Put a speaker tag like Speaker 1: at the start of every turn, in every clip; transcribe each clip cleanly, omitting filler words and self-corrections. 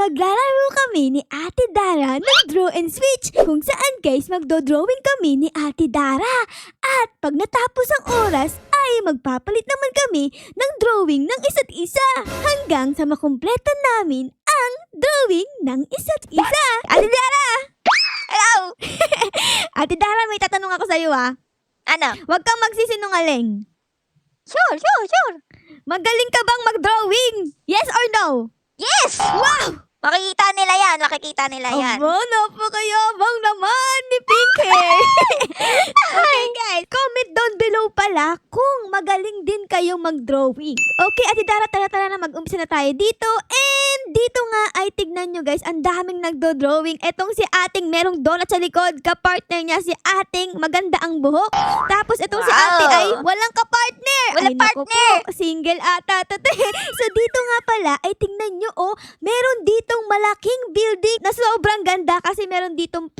Speaker 1: maglalaro kami ni Ate Dara ng Draw and Switch kung saan guys magdodrawing kami ni Ate Dara. At pag natapos ang oras ay magpapalit naman kami ng drawing ng isa't isa hanggang sa makumpleto namin ang drawing ng isa't isa. Ate Dara!
Speaker 2: Hello!
Speaker 1: Ate Dara, may tatanong ako sa'yo
Speaker 2: Ano?
Speaker 1: Huwag kang magsisinungaling.
Speaker 2: Sure.
Speaker 1: Magaling ka bang mag-drawing? Yes or no?
Speaker 2: Yes!
Speaker 1: Wow!
Speaker 2: Makikita nila yan.
Speaker 1: Aba, napakayabang naman ni Pinky. Okay guys, comment down below pala kung magaling din kayong mag-drawing. Okay, Ate Dara, tara na mag-umpisa na tayo dito. And dito nga ay tignan nyo guys, ang daming nagdo-drawing. Etong si ating merong donut sa likod, kapartner niya si ating maganda ang buhok. Tapos etong si ate ay walang kapartner.
Speaker 2: Walang
Speaker 1: Ay, naku
Speaker 2: partner.
Speaker 1: po, single ata. So dito nga pala ay tingnan nyo meron ditong malaking building na sobrang ganda kasi meron ditong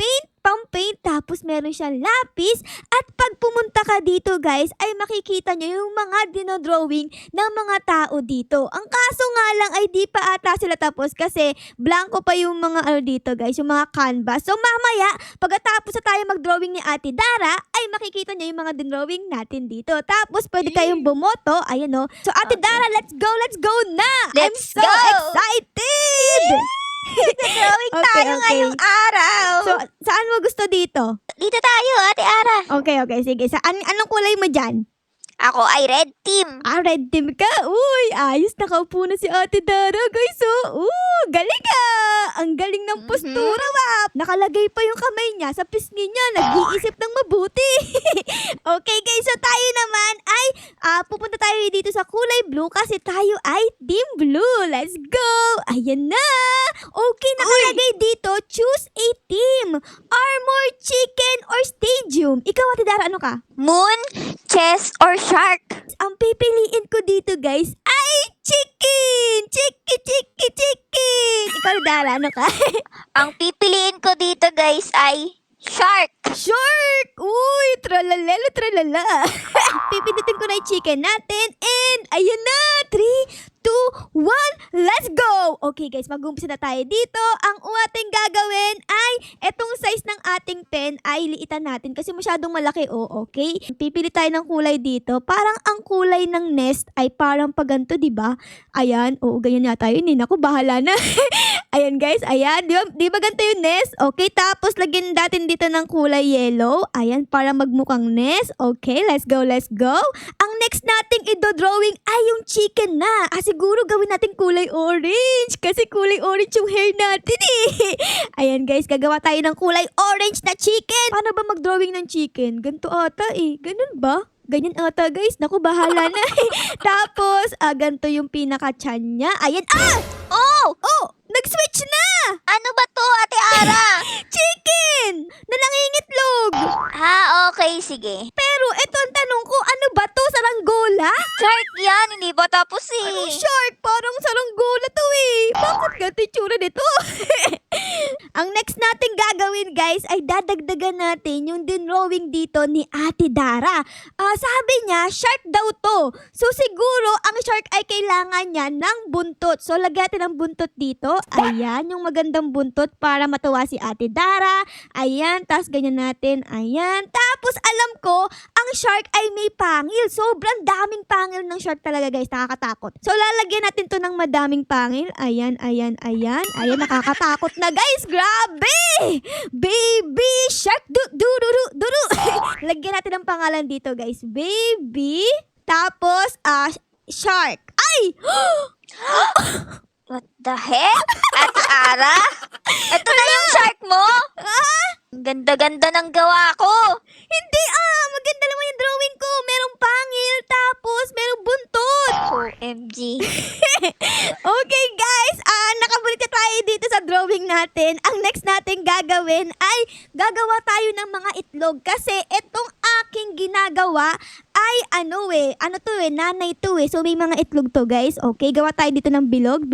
Speaker 1: pang-paint, tapos meron siyang lapis. At pag pumunta ka dito guys, ay makikita nyo yung mga dinodrawing ng mga tao dito. Ang kaso nga lang ay di pa ata sila tapos kasi blanco pa yung mga dito guys, yung mga canvas. So mamaya, pagkatapos na tayo mag-drawing ni Ate Dara, ay makikita nyo yung mga dinodrawing natin dito. Tapos pwede kayong bumoto, ayan So Ate Dara, let's go na! I'm
Speaker 2: Let's
Speaker 1: so
Speaker 2: go!
Speaker 1: excited!
Speaker 2: Drawing
Speaker 1: Okay,
Speaker 2: tayo
Speaker 1: okay.
Speaker 2: ngayong araw.
Speaker 1: So, saan mo gusto dito?
Speaker 2: Dito tayo, Ate Ara.
Speaker 1: Okay, sige. Anong kulay mo dyan?
Speaker 2: Ako ay red team.
Speaker 1: Red team ka? Uy, ayos. Nakaupo na si Ate Dara, guys. Galing Ang galing ng postura, Nakalagay pa yung kamay niya sa pisngi niya. Nag-iisip ng mabuti. Okay, guys. So, tayo naman ay pupunta tayo dito sa kulay blue kasi tayo ay team blue. Let's go! Ayan na! Okay, nakalagay dito, choose a team. Armor, chicken, or stadium. Ikaw, Ate Dara, ano ka?
Speaker 2: Moon, chess, or shark.
Speaker 1: Ang pipiliin ko dito, guys, ay chicken! Chicken! Ikaw, Dara, ano ka?
Speaker 2: Ang pipiliin ko dito, guys, ay shark.
Speaker 1: Shark! Uy, tralalelo, tralala. Pipindutin ko na yung chicken natin. And, ayan na! 3, 2, 1, let's go! Okay guys, mag-umpisa na tayo dito. Ang ating gagawin ay, etong size ng ating pen ay liitan natin kasi masyadong malaki okay? Pipili tayo ng kulay dito. Parang ang kulay ng nest ay parang paganto, diba? Ayan, ganyan yata yun. Naku, bahala na. Ayan guys, ayan. Di ba ganito yung nest? Okay, tapos lagyan natin dito ng kulay yellow. Ayan, para magmukhang nest. Okay, let's go. Ang next nating i-drawing ay yung chicken na. Siguro gawin natin kulay orange kasi kulay orange yung hair natin Ayan guys, gagawa tayo ng kulay orange na chicken. Paano ba mag-drawing ng chicken? Ganito ata Ganun ba? Ganyan ata guys. Naku, bahala na Tapos, ganito yung pinaka-chan niya. Ayan. Nag-switch na!
Speaker 2: Ano ba to, Ate Ara?
Speaker 1: Chicken! Na nangingitlog!
Speaker 2: Okay, sige.
Speaker 1: Pero ito ang tanong ko, ano ba to? Saranggola?
Speaker 2: Shark yan, hindi ba tapos
Speaker 1: Anong shark? Parang saranggola to Bakit ganito yung tsura nito? Ang next natin gagawin guys ay dadagdagan natin yung dinrawing dito ni Ate Dara. Sabi niya, shark daw to. So siguro ang shark ay kailangan niya ng buntot. So lagyan natin ng buntot dito. Ayan, yung magandang buntot para matuwa si Ate Dara. Ayan, tapos ganyan natin. Ayan. Tapos alam ko, ang shark ay may pangil. Sobrang daming pangil ng shark talaga guys. Nakakatakot. So lalagyan natin to ng madaming pangil. Ayan. Ayan, nakakatakot na guys. Grabe! Baby shark. Duru. Lagyan natin ng pangalan dito guys. Baby. Tapos, shark. Ay!
Speaker 2: What the heck? Ate Ara? Ito na yung shark mo? Ang ganda-ganda ng gawa ko.
Speaker 1: Hindi maganda naman yung drawing ko. Merong pangil, tapos merong buntot.
Speaker 2: OMG.
Speaker 1: Okay guys, nakabalik na tayo dito sa drawing natin. Ang next natin gagawin ay gagawa tayo ng mga itlog. Kasi itong aking ginagawa ay nanay to So may mga itlog to guys. Okay, gawa tayo dito ng bilog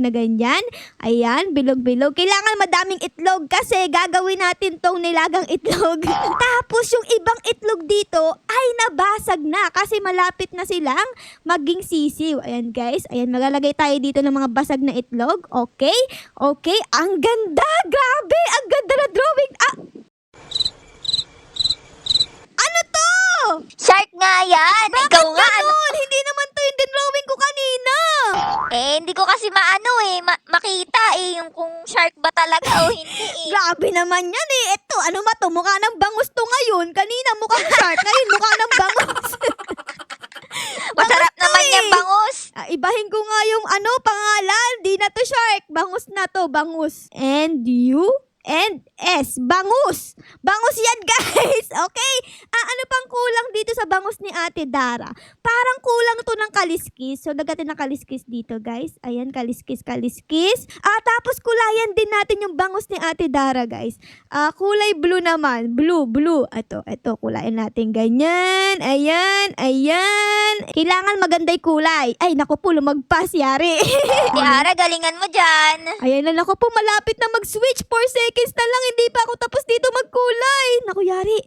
Speaker 1: na ganyan. Ayan, bilog. Kailangan madaming itlog kasi gagawin natin tong nilagang itlog. Tapos yung ibang itlog dito ay nabasag na kasi malapit na silang maging sisiw. Ayan guys, maglalagay tayo dito ng mga basag na itlog. Okay? Okay, ang ganda! Grabe! Ang ganda na drawing! Ah! Ano to?
Speaker 2: Shark nga yan! Ikaw nga, ano?
Speaker 1: Ganun! Hindi naman to yung drawing ko kanina!
Speaker 2: Hindi ko kasi makita yung kung shark ba talaga o hindi
Speaker 1: Grabe naman yan eh. Ito, ano ba to? Mukha ng bangus to ngayon. Kanina mukhang shark. Ngayon mukha ng bangus.
Speaker 2: Masarap
Speaker 1: Bangus to
Speaker 2: naman
Speaker 1: eh.
Speaker 2: yung bangus.
Speaker 1: Ibahin ko nga yung pangalan. Di na to shark. Bangus na to. Bangus. And you? And S. Bangus. Bangus yan, guys. Okay? Ano pang kulang dito sa bangus ni Ate Dara? Parang kulang to ng kaliskis. So, lagatin ng kaliskis dito, guys. Ayan, kaliskis. Tapos kulayan din natin yung bangus ni Ate Dara, guys. Kulay blue naman. Blue. Ito, kulayan natin ganyan. Ayan. Kailangan maganday kulay. Ay, naku po, lumagpas, yari.
Speaker 2: Tiara, galingan mo dyan.
Speaker 1: Ayan na, naku po, malapit na mag-switch. 4 seconds na lang, hindi pa ako tapos dito magkulay. Naku, yari.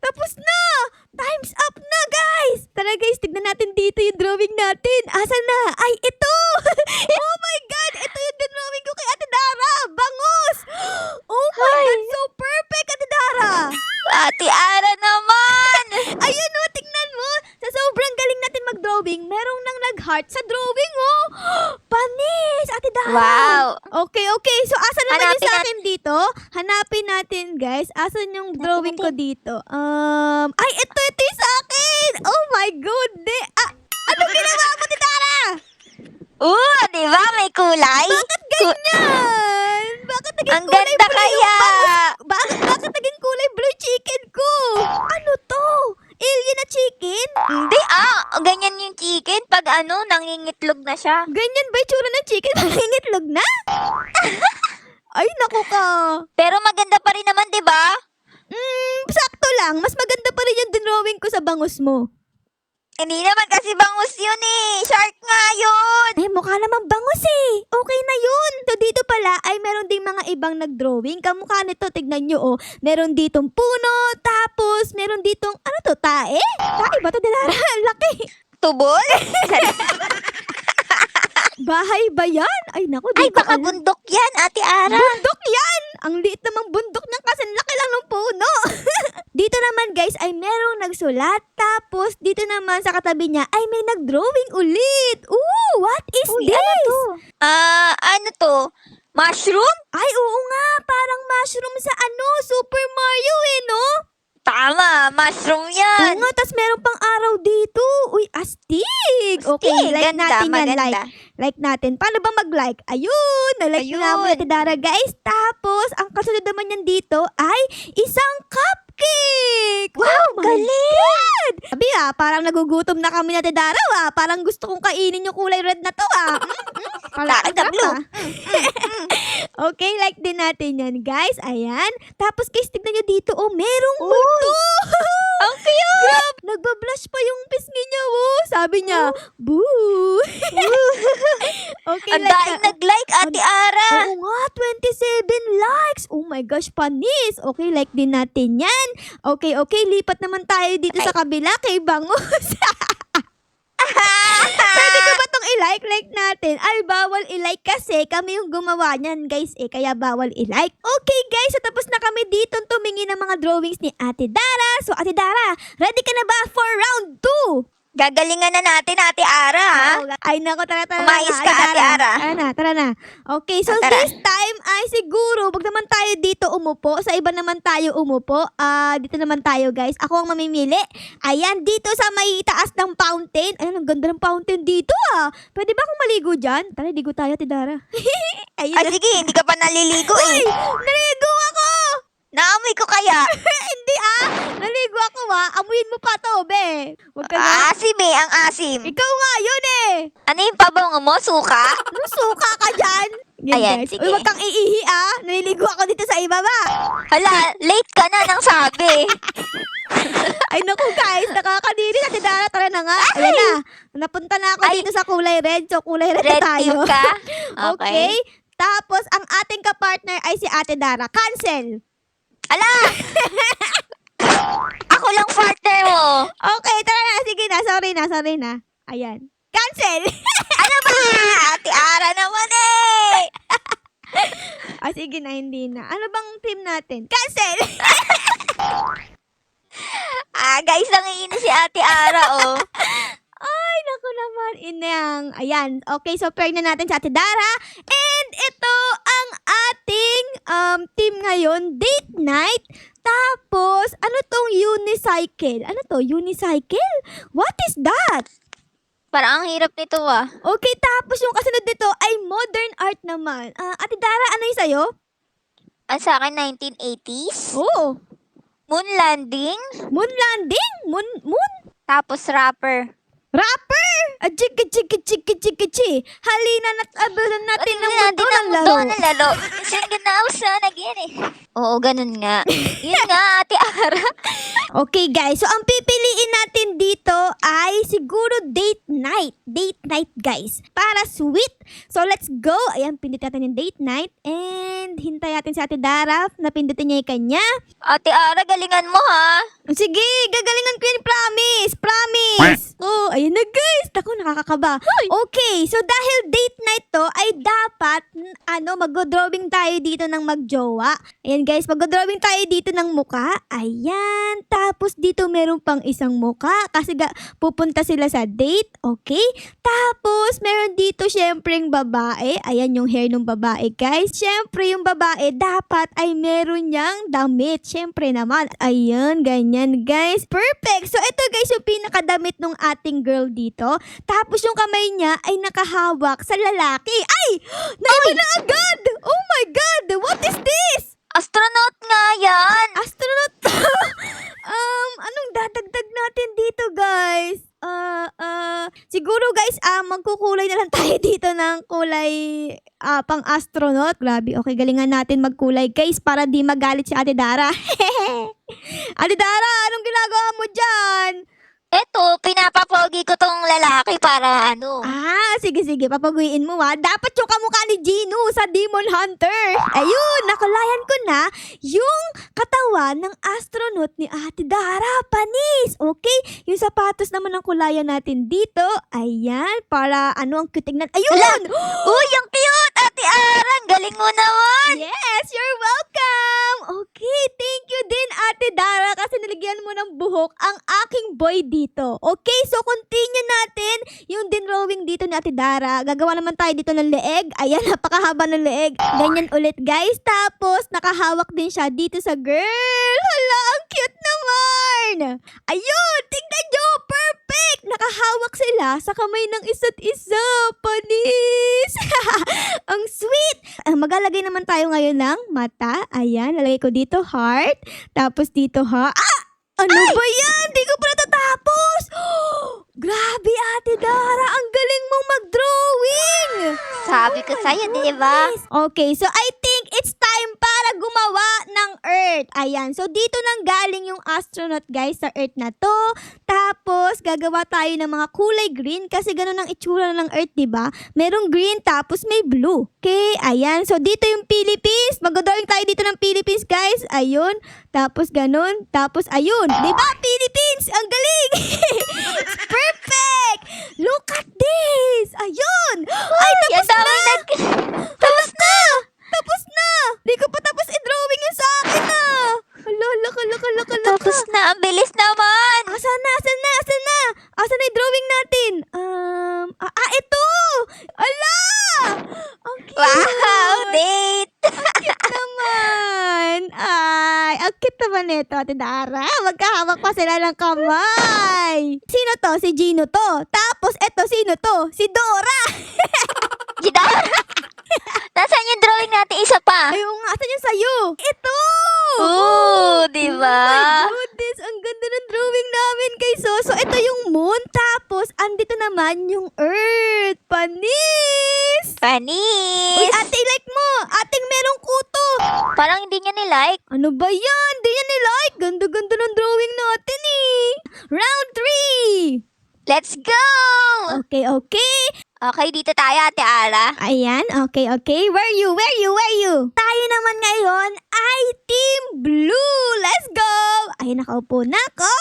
Speaker 1: Tapos na. Time's up na, guys. Tara, guys, tignan natin dito yung drawing natin. Asan na? Ay, ito. Oh my God, ito yung drawing ko kay Ate Dara. Bangus. Oh my God, so perfect, Ate Dara.
Speaker 2: Ate Ara naman.
Speaker 1: Ayun, oh, tingnan mo. Sa sobrang galing natin mag-drawing, merong nang nag-heart sa drawing, oh. Panis, Ate Dara.
Speaker 2: Wow.
Speaker 1: Okay. So, asan naman yung
Speaker 2: Hanapin
Speaker 1: sa akin dito? Hanapin natin, guys. Asan yung drawing ko dito? Ay, ito yung sa akin. Oh my goodness. Ano ginawa mo, Ate Dara?
Speaker 2: Di ba? May kulay.
Speaker 1: Bakit ganyan? Bakit naging
Speaker 2: Ang
Speaker 1: kulay
Speaker 2: ganda
Speaker 1: blue
Speaker 2: kaya.
Speaker 1: yung bangus? Bakit naging kulay blue yung chicken ko? Ano to? Alien na chicken?
Speaker 2: Hindi ganyan yung chicken pag nangingitlog na siya.
Speaker 1: Ganyan ba yung tsura ng chicken? Nangingitlog na? Ay, naku ka.
Speaker 2: Pero maganda pa rin naman, di ba?
Speaker 1: Sakto lang. Mas maganda pa rin yung drawing ko sa bangus mo.
Speaker 2: Hindi naman kasi bangus yun Shark nga yun.
Speaker 1: Eh, mukha naman bangus eh. Okay na yun. So, dito pala ay meron ding mga ibang nag-drawing. Kamukha nito, tignan nyo, oh. Meron ditong puno, tapos meron ditong, ano to, tae? Tae ba to, Dilara? Laki.
Speaker 2: Tubol?
Speaker 1: Bahay ba yan? Ay, naku,
Speaker 2: Ay,
Speaker 1: di ko
Speaker 2: baka
Speaker 1: alam.
Speaker 2: bundok yan, Ate Ara.
Speaker 1: Bundok yan! Ang liit namang bundok niyan kasi ang laki lang ng puno. Dito naman, guys, ay merong nagsulat. Tapos, dito naman sa katabi niya ay may nag-drawing ulit. Ooh, what is this?
Speaker 2: Ano to? Mushroom?
Speaker 1: Ay, oo nga. Parang mushroom sa Super Mario no?
Speaker 2: Tama, mushroom yan.
Speaker 1: Oo nga, tas meron pang araw dito. Uy, astig. Okay, like
Speaker 2: ganda,
Speaker 1: natin yan.
Speaker 2: maganda.
Speaker 1: Like natin. Paano ba mag-like? Ayun, na-like na
Speaker 2: Ayun.
Speaker 1: mo natin, Dara, guys. Tapos, ang kasunod naman yan dito ay isang cupcake.
Speaker 2: Wow,
Speaker 1: Oh my
Speaker 2: galing.
Speaker 1: God! Sabi parang nagugutom na kami natin, Dara, Parang gusto kong kainin yung kulay red na to,
Speaker 2: Bakit na blue?
Speaker 1: Okay, like din natin yan, guys. Ayan. Tapos, guys, tignan nyo dito. Oh, merong multo.
Speaker 2: Ang cute.
Speaker 1: Grab! Nagbablush pa yung pisngi niya, Sabi niya, boo! Okay,
Speaker 2: Ang daing nag-like, Ate Ara.
Speaker 1: Oo nga, 27 likes. Oh my gosh, panis. Okay, like din natin yan. Okay, lipat naman tayo dito sa kabila kay Bangus. Pwede ko ba itong i-like? Like natin. Ay, bawal i-like kasi kami yung gumawa niyan, guys. Kaya bawal i-like. Okay, guys. So, tapos na kami dito tumingin ng mga drawings ni Ate Dara. So, Ate Dara, ready ka na ba for round 2?
Speaker 2: Gagalingan na natin, Ate Ara, ha?
Speaker 1: Ay, nako, tara.
Speaker 2: Umayos
Speaker 1: na,
Speaker 2: ka, Ate Ara.
Speaker 1: Tara na. Okay, so
Speaker 2: Tara.
Speaker 1: this time ay siguro, wag naman tayo dito umupo. Sa iba naman tayo umupo. Dito naman tayo, guys. Ako ang mamimili. Ayan, dito sa may taas ng fountain. Ayan, ang ganda ng fountain dito, Pwede ba akong maligo dyan? Tara, ligo tayo, Tidara. Ayun na.
Speaker 2: Sige, hindi ka pa naliligo
Speaker 1: Uy, naligo ako!
Speaker 2: Naamoy ko kaya.
Speaker 1: Hindi, naligo ako, Amuyin mo pa to, be. Wag ka na.
Speaker 2: Asim ang asim.
Speaker 1: Ikaw nga, yun
Speaker 2: Ano yung pabango mo? Suka?
Speaker 1: Anong suka ka dyan? Yan,
Speaker 2: Ayan,
Speaker 1: guys.
Speaker 2: sige.
Speaker 1: Uy, wag kang iihi, Naliligo ako dito sa ibaba.
Speaker 2: Hala, late ka na nang sabi.
Speaker 1: Ay, naku, guys. Nakakadiri na. Tidara, tara na nga. Ayan na. Napunta na ako dito sa kulay red. So, kulay red na
Speaker 2: Red
Speaker 1: tayo.
Speaker 2: team ka?
Speaker 1: Okay. Tapos, ang ating kapartner ay si Ate Dara. Cancel.
Speaker 2: Ala! Ako lang partner mo.
Speaker 1: Okay, tara na. Sige na. Sorry na. Ayan. Cancel.
Speaker 2: Ano ba? Ate Ara naman
Speaker 1: Sige na, hindi na. Ano bang team natin? Cancel!
Speaker 2: Guys, nangiinis si Ate Ara, oh.
Speaker 1: Ay, naku naman, inang. Ayan, okay, so pair na natin sa Ate Dara. And ito ang ating team ngayon, date night. Tapos, ano tong unicycle? Ano to, unicycle? What is that?
Speaker 2: Parang ang hirap nito, ah.
Speaker 1: Okay, tapos yung kasunod nito ay modern art naman. Ate Dara, ano yung sa'yo?
Speaker 2: Ang sa akin, 1980s.
Speaker 1: Oo.
Speaker 2: Moon landing.
Speaker 1: Moon landing? Moon?
Speaker 2: Tapos rapper.
Speaker 1: Rapper! Chiki. Halina na't abulan natin ng mundo ng laro.
Speaker 2: Doon ang laro. Sige na ako sana again eh. Oo, ganun nga. Yun nga, Ate Ara.
Speaker 1: Okay guys, so ang pipiliin natin dito ay siguro date night. Date night guys. Para sweet. So let's go. Ayan, pindutin natin yung date night. And hintay natin si Ate Dara na pindutin niya yung kanya.
Speaker 2: Ate Ara, galingan mo ha.
Speaker 1: Sige, gagalingan ko yan. Promise. Promise. Oh, ayun na guys. Ako, nakakakaba. Okay, so dahil date night to, ay dapat, mag-drawing tayo dito ng magjowa. Ayan guys, mag-drawing tayo dito ng muka. Ayan. Tapos dito meron pang isang muka kasi pupunta sila sa date. Okay? Tapos, meron dito syempreng babae. Ayan yung hair ng babae guys. Syempre yung babae dapat ay meron niyang damit. Syempre naman. Ayan, ganyan guys. Perfect. So ito guys yung pinakadamit ng ating girl dito. Tapos yung kamay niya ay nakahawak sa lalaki. Ay! Naiba na agad! Oh my God! What is this?
Speaker 2: Astronaut nga yan.
Speaker 1: Astronaut. Anong dadagdag natin dito, guys? Siguro, guys, magkukulay na lang tayo dito ng kulay pang astronaut. Grabe, okay, galingan natin magkulay, guys, para di magalit si Ate Dara. Ate Dara, anong ginagawa mo dyan?
Speaker 2: Eto, pinapapogi ko tong lalaki para
Speaker 1: Sige, papaguin mo ha. Dapat yung kamukha ni Gino sa Demon Hunter. Ayun, nakulayan ko na yung katawan ng astronaut ni Ate Dara. Panis! Okay? Yung sapatos naman ang kulayan natin dito. Ayan, para ang cute tignan. Ayun!
Speaker 2: Uy, ang cute! Ate Ara, ang galing mo naman!
Speaker 1: Yes, you're welcome! Okay, thank you din Ate Dara kasi niligyan mo ng buhok ang aking boy dito. Okay, so continue natin yung drawing dito ni Ate Dara. Gagawa naman tayo dito ng leeg. Ayan, napakahaba ng leeg. Ganyan ulit guys. Tapos, nakahawak din siya dito sa girl. Hala, ang cute naman! Ayun, tingnan nyo! Perfect! Nakahawak sila sa kamay ng isa't isa. Panis! Ang sweet! Maglalagay naman tayo ngayon ng mata. Ayan, lalagay ko dito heart. Tapos dito ano ba yan? Di ko pa natatapos! Grabe, Ate Dara! Ang galing mong mag-drawing!
Speaker 2: Sabi ko sa'yo, di ba?
Speaker 1: Okay, so I think it's time para gumawa ng Earth. Ayan, so dito nang galing yung astronaut guys sa Earth na to. Tapos, gagawa tayo ng mga kulay green kasi ganun ang itsura ng Earth, di ba? Merong green tapos may blue. Okay, ayan. So dito yung Philippines. Mag-drawing tayo dito ng Philippines guys. Ayun. Tapos ganun. Tapos ayun. Di ba, Philippines? Ang galing! Perfect! Look at this! Ayun! Ay, tapos na! Tapos na! Tapos na! Di ko pa tapos i-drawing yung sa akin Hala.
Speaker 2: Tapos na, ang bilis naman!
Speaker 1: Asan na? Asan na yung drawing natin? Ito! Ala! Ang cute!
Speaker 2: Wow, date!
Speaker 1: Cute naman! Ay, ang cute naman ito, Ate Dara. Magkahawak pa sila ng kamay. Sino to? Si Gino to. Tapos, eto, sino to? Si Dora.
Speaker 2: Gidara! Nasaan yung drawing natin? Isa pa?
Speaker 1: Ayun nga, asan yung sayo? Ito!
Speaker 2: Oo, di ba?
Speaker 1: Oh my goodness, ang ganda ng drawing namin guys. So ito yung moon, tapos andito naman yung earth. Panis!
Speaker 2: Panis!
Speaker 1: Uy, ate, like mo. Ating merong kuto.
Speaker 2: Parang hindi niya nilike.
Speaker 1: Ano ba yan? Di yan nilike. Ganda-ganda ng drawing natin eh. Round 3.
Speaker 2: Let's go!
Speaker 1: Okay.
Speaker 2: Okay, dito tayo, Ate Ara.
Speaker 1: Ayan, okay. Where you? Tayo naman ngayon ay Team Blue. Let's go! Ay, nakaupo na ako.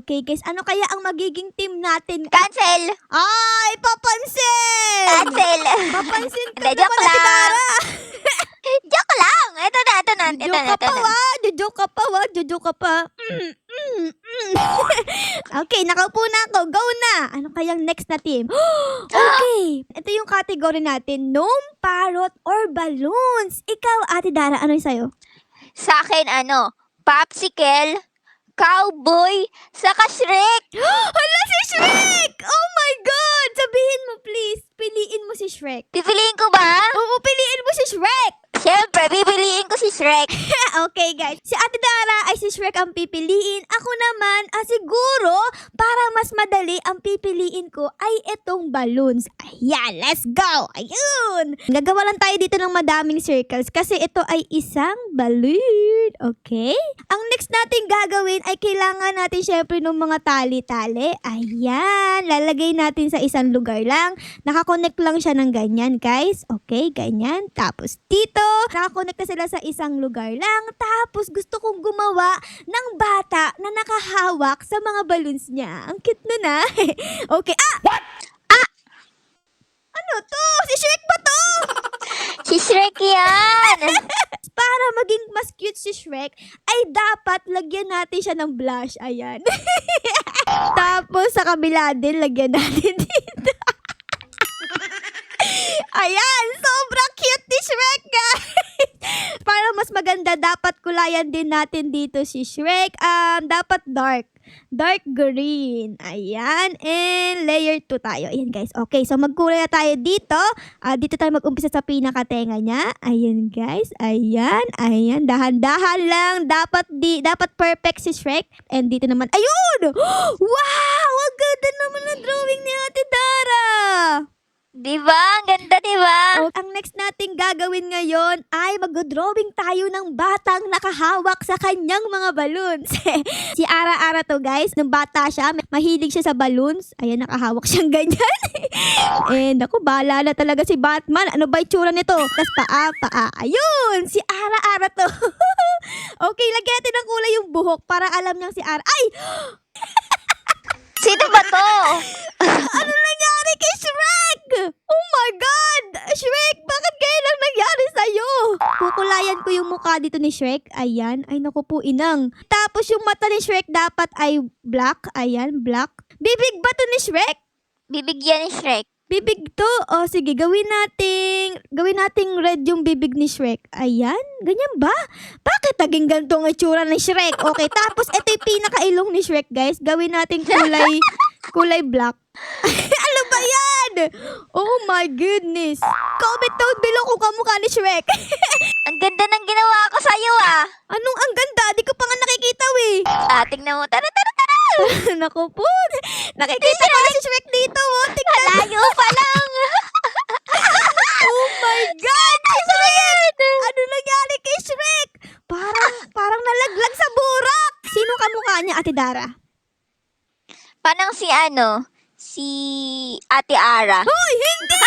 Speaker 1: Okay, guys, ano kaya ang magiging team natin?
Speaker 2: Cancel!
Speaker 1: Ay, papansin!
Speaker 2: Cancel!
Speaker 1: Papansin ka
Speaker 2: Hindi, joke
Speaker 1: naman, Ate
Speaker 2: lang.
Speaker 1: Dara.
Speaker 2: Joke lang!
Speaker 1: Jojoke ka
Speaker 2: Ito
Speaker 1: pa,
Speaker 2: na.
Speaker 1: wa. Jojoke ka pa, wa. Jojoke ka pa. Okay, nakaupo na ako. Go na. Ano kayang next na team? Okay. Ito yung category natin. Gnome, parrot, or balloons. Ikaw, Ate Dara, ano yung sa'yo?
Speaker 2: Sa akin, popsicle, cowboy, saka Shrek.
Speaker 1: Hala, si Shrek! Oh my God! Sabihin mo, please. Piliin mo si Shrek.
Speaker 2: Pipiliin ko ba?
Speaker 1: Oo, piliin mo si Shrek!
Speaker 2: Siyempre, pipiliin ko si Shrek.
Speaker 1: Okay, guys. Si Ate Dara ay si Shrek ang pipiliin. Ako naman, siguro, para mas madali, ang pipiliin ko ay itong balloons. Ayan, let's go! Ayun! Gagawa lang tayo dito ng madaming circles kasi ito ay isang balloon. Okay? Ang next natin gagawin ay kailangan natin syempre ng mga tali-tali. Ayan, lalagay natin sa isang lugar lang. Nakakonect lang siya ng ganyan, guys. Okay, ganyan. Tapos dito, nakakonect na sila sa isang lugar lang. Tapos gusto kong gumawa ng bata na nakahawak sa mga balloons niya. Ang cute nun ah. Okay, What? Ano to? Si Shrek ba to?
Speaker 2: Si Shrek yan.
Speaker 1: Para maging mas cute si Shrek, ay dapat lagyan natin siya ng blush. Ayan. Tapos sa kabila din, lagyan natin dito. Ayan, sobrang cute ni Shrek, guys. Para mas maganda, dapat kulayan din natin dito si Shrek. Dapat dark green. Ayan, and layer 2 tayo. Ayan, guys. Okay, so magkulay na tayo dito. Dito tayo mag-umpisa sa pinakatenga niya. Ayan, guys. Ayan. Dahan-dahan lang. Dapat perfect si Shrek. And dito naman, ayun! Wow! Ang ganda naman ng drawing ni Ate Dara!
Speaker 2: Diba? Ang ganda, diba?
Speaker 1: Ang next nating gagawin ngayon ay mag-drawing tayo ng batang nakahawak sa kanyang mga balloons. Si Ara-Ara to, guys. Nung bata siya, mahilig siya sa balloons. Ayan, nakahawak siyang ganyan. And ako, bahala na talaga si Batman. Ano ba itsura nito? Tas paa. Ayun! Si Ara-Ara to. Okay, lagyan natin ng kulay yung buhok para alam niyang si Ara. Ay!
Speaker 2: Sino ba to?
Speaker 1: Ano nangyari kay Shrek? Oh my God! Shrek, bakit kailan nangyari sa'yo? Kukulayan ko yung mukha dito ni Shrek. Ayan. Ay, naku po, inang. Tapos yung mata ni Shrek dapat ay black. Ayan, black. Bibig ba to ni Shrek?
Speaker 2: Bibigyan ni Shrek.
Speaker 1: Bibig to? O, sige, gawin nating red yung bibig ni Shrek. Ayan, ganyan ba? Bakit naging ganito ang itsura ni Shrek? Okay, tapos ito yung pinakailong ni Shrek, guys. Gawin nating kulay black. Ano ba yan? Oh my goodness. Comment down below kung kamukha ni Shrek.
Speaker 2: Ang ganda ng ginawa ko sa'yo, ah.
Speaker 1: Anong ang ganda? Di ko pa nga nakikita, eh.
Speaker 2: Tingnan mo. Tara.
Speaker 1: Naku po. Nakikita ko na si Shrek dito, oh. Tingnan mo.
Speaker 2: Layo pa lang.
Speaker 1: Oh my God! Si Shrek! Ano nangyari kay Shrek? Parang nalaglag sa burak. Sino kamukha niya, Ate Dara?
Speaker 2: Parang si Ate Ara.
Speaker 1: Hoy, hindi!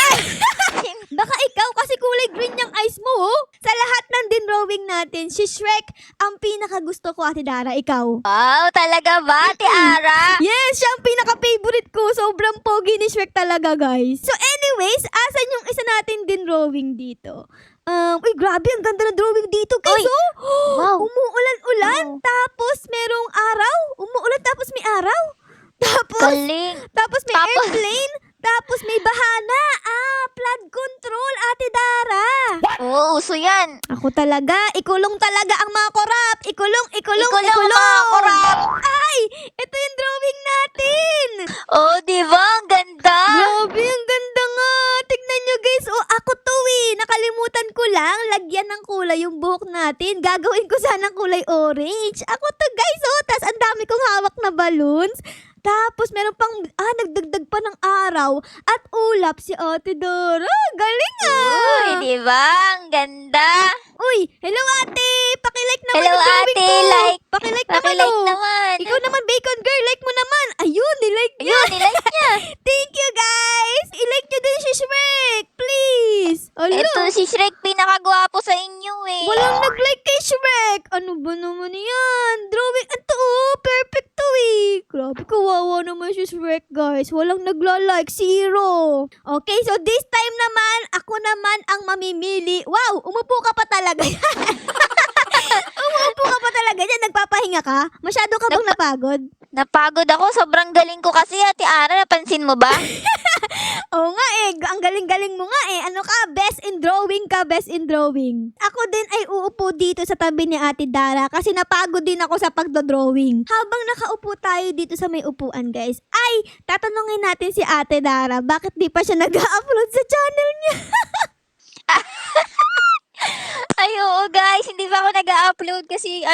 Speaker 1: Baka ikaw kasi kulay green yung eyes mo, oh. Sa lahat ng drawing natin, si Shrek ang pinakagusto ko, Ate Dara. Ikaw?
Speaker 2: Wow, talaga ba, Ate Ara?
Speaker 1: Yes, siya ang pinaka-favorite ko. Sobrang pogi ni Shrek talaga, guys. So anyways, asan yung isa natin drawing dito? Uy, grabe, ang ganda ng drawing dito, guys.
Speaker 2: Uy,
Speaker 1: Oh,
Speaker 2: wow.
Speaker 1: umuulan-ulan,
Speaker 2: Wow.
Speaker 1: tapos merong araw. Umuulan, tapos may araw.
Speaker 2: Galing.
Speaker 1: Tapos may
Speaker 2: Tapos-
Speaker 1: airplane. Tapos may bahana. Flood control, Ate Dara.
Speaker 2: Oo, uso yan.
Speaker 1: Ako talaga, ikulong talaga ang mga korap. Ikulong.
Speaker 2: Ikulong ang mga korap.
Speaker 1: Ay, ito yung drawing natin.
Speaker 2: Oh, diba? Ang ganda.
Speaker 1: Grabe, ang ganda nga. Tignan nyo, guys. Oh, ako to eh. Nakalimutan ko lang. Lagyan ng kulay yung buhok natin. Gagawin ko sana kulay orange. Ako to, guys. Oh, tas ang dami kong hawak na balloons. Tapos meron pang, nagdagdag pa ng araw at ulap si Ate Dara. Galing
Speaker 2: Uy, diba? Ang ganda.
Speaker 1: Uy, hello ate! Pakilike naman
Speaker 2: Hello,
Speaker 1: yung drawing
Speaker 2: ate.
Speaker 1: ko.
Speaker 2: Like.
Speaker 1: Pakilike naman
Speaker 2: Pakilike
Speaker 1: oh.
Speaker 2: naman.
Speaker 1: Ikaw naman, Bacon Girl, like mo naman. Ayun, nilike niya.
Speaker 2: Ayun, nilike niya.
Speaker 1: Thank you, guys. I-like nyo din si Shrek, please. Alo,
Speaker 2: Ito si Shrek, pinakagwapo sa inyo eh.
Speaker 1: walang nag-like kay Shrek. Ano ba naman yan? Drawing, ito oh, perfect to eh. Grabe, kawawa naman si Shrek, guys. Walang nagla-like, 0. Okay, so this time naman, ako naman ang mamimili. Wow, umupo ka pa talaga. Napapahinga ka? Masyado ka bang napagod?
Speaker 2: Napagod ako. Sobrang galing ko kasi, Ate Ara. Napansin mo ba?
Speaker 1: Oo nga ang galing-galing mo nga Ano ka? Best in drawing ka, best in drawing. Ako din ay uupo dito sa tabi ni Ate Dara kasi napagod din ako sa pagdodrawing. Habang nakaupo tayo dito sa may upuan, guys, ay tatanungin natin si Ate Dara bakit di pa siya nag-upload sa channel niya.
Speaker 2: Ay, oo guys. Hindi pa ako nag-upload kasi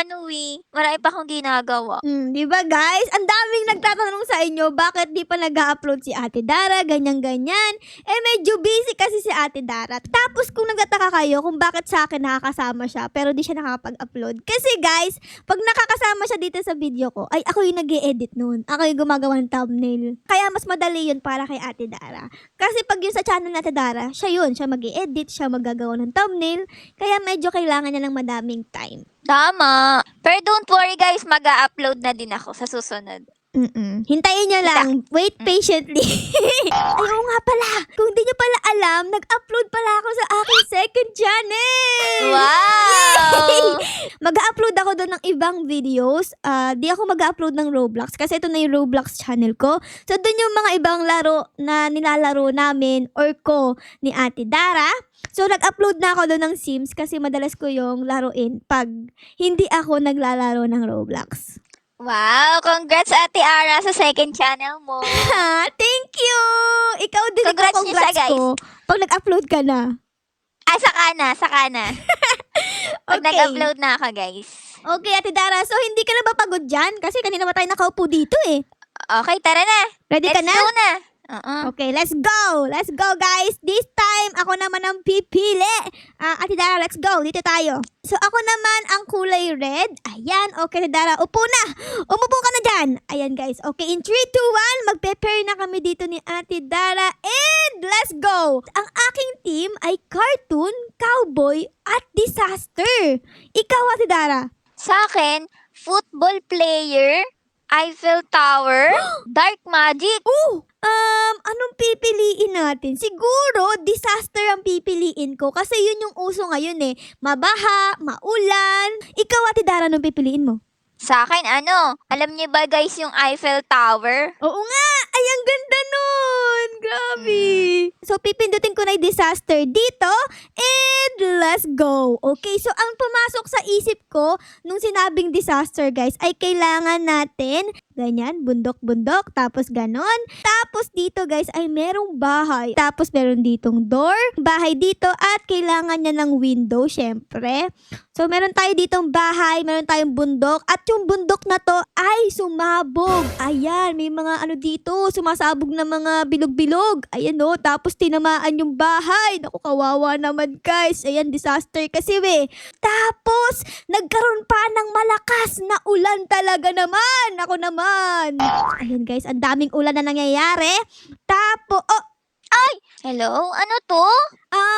Speaker 2: marami pa akong ginagawa.
Speaker 1: Di ba guys? Ang daming nagtatanong sa inyo bakit di pa nag-upload si Ate Dara, ganyan-ganyan. Medyo busy kasi si Ate Dara. Tapos kung nagtataka kayo kung bakit sa akin nakakasama siya pero di siya nakakapag-upload. Kasi guys, pag nakakasama siya dito sa video ko, ay ako yung nag-e-edit nun. Ako yung gumagawa ng thumbnail. Kaya mas madali yun para kay Ate Dara. Kasi pag yun sa channel ni Ate Dara, siya mag-e-edit, siya magagawa ng thumbnail. Kaya medyo kailangan niya ng madaming time.
Speaker 2: Tama. Pero don't worry guys, mag-upload na din ako sa susunod.
Speaker 1: Hintayin nyo lang. Wait patiently. Ay, oo nga pala. Kung di nyo pala alam, nag-upload pala ako sa aking second channel.
Speaker 2: Wow!
Speaker 1: Mag-upload ako doon ng ibang videos. Di ako mag-upload ng Roblox kasi ito na yung Roblox channel ko. So, doon yung mga ibang laro na nilalaro namin or ko ni Ate Dara. So, nag-upload na ako doon ng Sims kasi madalas ko yung laruin pag hindi ako naglalaro ng Roblox.
Speaker 2: Wow! Congrats, Ate Ara, sa second channel mo.
Speaker 1: Thank you! Ikaw din
Speaker 2: Congrats niyo siya, guys.
Speaker 1: ko pag nag-upload ka na.
Speaker 2: Saka na. Pag
Speaker 1: Okay.
Speaker 2: nag-upload na ako, guys.
Speaker 1: Okay, Ate Dara. So, hindi ka na ba pagod dyan? Kasi kanina pa tayo nakaupo dito eh.
Speaker 2: Okay, tara na.
Speaker 1: Ready ka
Speaker 2: Let's
Speaker 1: na?
Speaker 2: go na.
Speaker 1: Okay, let's go! Let's go, guys! This time, ako naman ang pipili. Ate Dara, let's go. Dito tayo. So, ako naman ang kulay red. Ayan, okay, Ate Dara. Upo na! Umupo ka na dyan! Ayan, guys. Okay, in 3, 2, 1, mag-prepare na kami dito ni Ate Dara. And let's go! Ang aking team ay cartoon, cowboy, at disaster. Ikaw, Ate Dara.
Speaker 2: Sa akin, football player, Eiffel Tower, dark magic.
Speaker 1: Anong pipiliin natin? Siguro, disaster ang pipiliin ko kasi yun yung uso ngayon eh. Mabaha, maulan. Ikaw, Ate Dara, anong pipiliin mo?
Speaker 2: Sa akin, alam niyo ba guys yung Eiffel Tower?
Speaker 1: Oo nga! Ay, ang ganda nun! Grabe! So, pipindutin ko na yung disaster dito and let's go! Okay, so ang pumasok sa isip ko nung sinabing disaster, guys, ay kailangan natin ganyan, bundok-bundok, tapos ganon. Tapos dito, guys, ay merong bahay. Tapos meron ditong door, bahay dito, at kailangan niya ng window, syempre. So, meron tayo ditong bahay, meron tayong bundok, at yung bundok na to ay sumabog. Ayan, may mga dito, sumasabog na mga bilog-bilog. Ayan o, tapos tinamaan yung bahay. Naku, kawawa naman guys. Ayan, disaster kasi we. Tapos, nagkaroon pa ng malakas na ulan talaga naman. Ako naman. Ayan guys, ang daming ulan na nangyayari. Tapos,
Speaker 2: Hello? Ano to?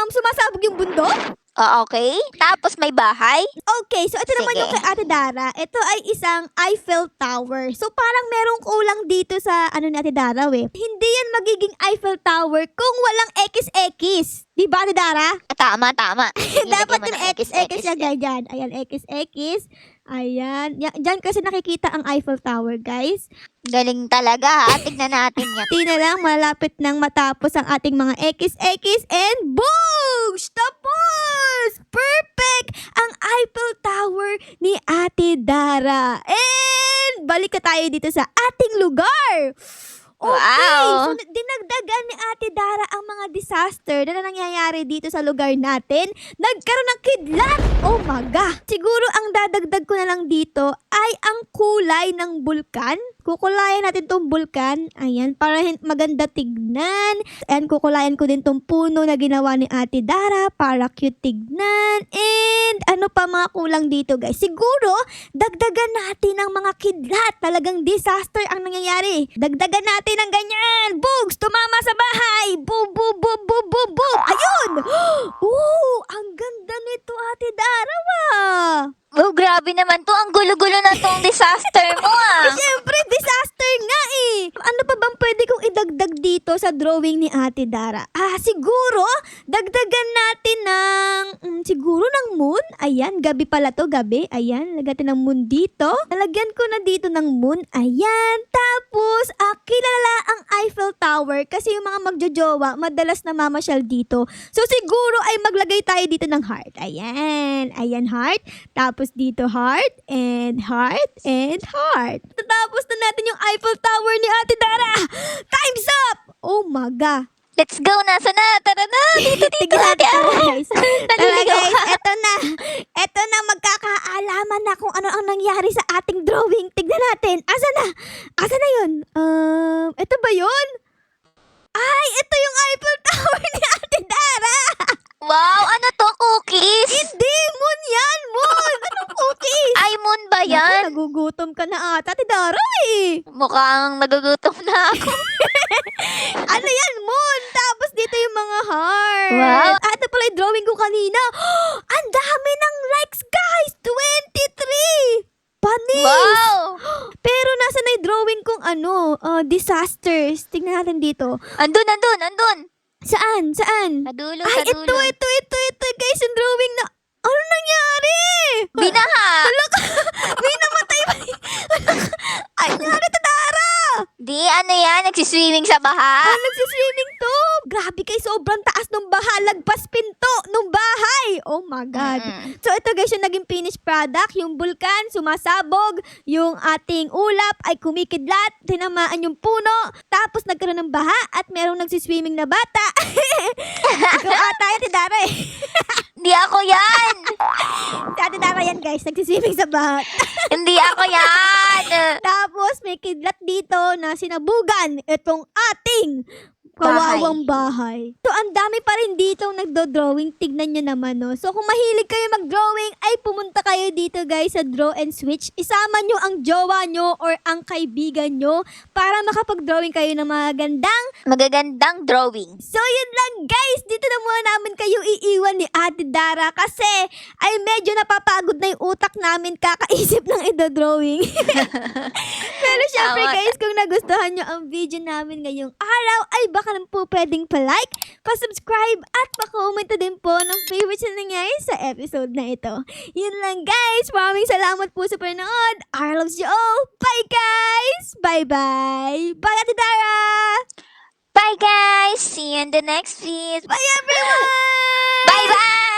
Speaker 1: sumasabog yung bundok?
Speaker 2: Okay. Tapos may bahay?
Speaker 1: Okay, so ito naman
Speaker 2: Sige.
Speaker 1: yung kay Ate Dara. Ito ay isang Eiffel Tower. So parang merong kulang dito sa ni Ate Dara Hindi yan magiging Eiffel Tower kung walang XX. Di ba, Ate Dara?
Speaker 2: Tama.
Speaker 1: Dapat
Speaker 2: Ilagay mo
Speaker 1: yung
Speaker 2: ng
Speaker 1: XX siya ganyan. Ayan, XX. Ayan. Diyan kasi nakikita ang Eiffel Tower, guys.
Speaker 2: Galing talaga ha. Tignan natin yan.
Speaker 1: Di na lang, malapit nang matapos ang ating mga XX and boom! Tapos! Perfect! Ang Eiffel Tower ni Ate Dara. And balik ka tayo dito sa ating lugar. Okay,
Speaker 2: Wow!
Speaker 1: so dinagdagan ni Ate Dara ang mga disaster na nangyayari dito sa lugar natin. Nagkaroon ng kidlat! Oh my God! Siguro ang dadagdag ko na lang dito ay ang kulay ng bulkan. Kukulayan natin tong bulkan. Ayan, para maganda tignan. Ayan, kukulayan ko din tong puno na ginawa ni Ate Dara para cute tignan. And ano pa mga kulang dito, guys? Siguro, dagdagan natin ang mga kidlat. Talagang disaster ang nangyayari. Dagdagan natin ng ganyan. Bugs, tumama sa bahay. Boom, boom, boom, boom, boom, boom. Ayun! Oh, ang ganda nito, Ate Dara,
Speaker 2: Oh, grabe naman to. Ang gulo-gulo na tong disaster mo
Speaker 1: Siyempre, disaster nga eh. Ano pa bang pwede kong idagdag dito sa drawing ni Ate Dara? Siguro, dagdagan natin ng siguro ng moon. Ayan, gabi pala to, gabi. Ayan, lagyan ng moon dito. Nalagyan ko na dito ng moon. Ayan, tapos, kilala ang Eiffel Tower kasi yung mga magjojowa, madalas na mamasyal dito. So, siguro ay maglagay tayo dito ng heart. Ayan, ayan heart. Tapos dito heart, and heart, and heart. Tapos na natin yung Eiffel Tower ni Ate Dara. Time's up! Oh my God.
Speaker 2: Let's go! Nasa na? Tara na! Dito,
Speaker 1: Tignan
Speaker 2: Ate
Speaker 1: natin
Speaker 2: Ara!
Speaker 1: guys. Tara
Speaker 2: Naliligaw
Speaker 1: guys,
Speaker 2: ka.
Speaker 1: eto na magkakaalaman na kung ano ang nangyari sa ating drawing. Tignan natin. Asa na? Asa na yun? Eto ba yun? Ay, ito yung Eiffel Tower ni Ate Dara.
Speaker 2: Wow! Ano to? Cookies?
Speaker 1: Hindi, moon yan, moon. Anong cookies?
Speaker 2: Ay, moon ba
Speaker 1: Naku,
Speaker 2: yan?
Speaker 1: nagugutom ka na ata, Ate Dara eh.
Speaker 2: Mukhang nagugutom na ako.
Speaker 1: Ano yan, moon? Tapos dito yung mga heart.
Speaker 2: Wow.
Speaker 1: Ito pala yung drawing ko kanina. Ang dami ng likes, guys! 23! Panis!
Speaker 2: Wow!
Speaker 1: Pero nasa na yung drawing kong disasters. Tingnan natin dito.
Speaker 2: Andun!
Speaker 1: Saan?
Speaker 2: Sa dulo,
Speaker 1: Ay,
Speaker 2: sa dulo.
Speaker 1: ito, guys, yung drawing na... Ano nangyari?
Speaker 2: Binaha!
Speaker 1: May namatay ba? Ay, nangyari to, Tara!
Speaker 2: Di, ano yan? Nagsiswimming sa baha?
Speaker 1: Nagsiswimming to. Grabe kay sobrang taas nung baha. Lagpas pinto nung bahay. Oh my God.
Speaker 2: Mm-mm.
Speaker 1: So ito guys yung naging finished product. Yung bulkan, sumasabog. Yung ating ulap ay kumikidlat. Tinamaan yung puno. Tapos nagkaroon ng baha at merong nagsiswimming na bata. Ikaw ata yan, Tidara eh.
Speaker 2: Di ako yan!
Speaker 1: Si Ate Dara yan guys. Nagsiswimming sa baha.
Speaker 2: Hindi ako yan!
Speaker 1: Tapos may kidlat dito na sinabugan itong ating kawawang bahay. So, ang dami pa rin dito nagdo-drawing. Tignan nyo naman, no? So, kung mahilig kayo mag-drawing, ay pumunta kayo dito, guys, sa Draw and Switch. Isama nyo ang jowa nyo or ang kaibigan nyo para makapag-drawing kayo ng mga
Speaker 2: Magagandang drawing.
Speaker 1: So, yun lang, guys. Dito na muna namin kayo iiwan ni Ate Dara kasi ay medyo napapagod na yung utak namin kakaisip ng idodrawing. Pero syempre,
Speaker 2: Tama.
Speaker 1: guys, kung nagustuhan nyo ang video namin ngayong araw, ay baka lang po pwedeng pa-like, pa-subscribe, at pa-comment din po ng favorites na nangyari sa episode na ito. Yun lang, guys. Maraming salamat po sa panonood. I loves you all. Bye, guys! Bye-bye! Bye, Ate Dara!
Speaker 2: Bye, guys! See you in the next video.
Speaker 1: Bye, everyone!
Speaker 2: Bye-bye!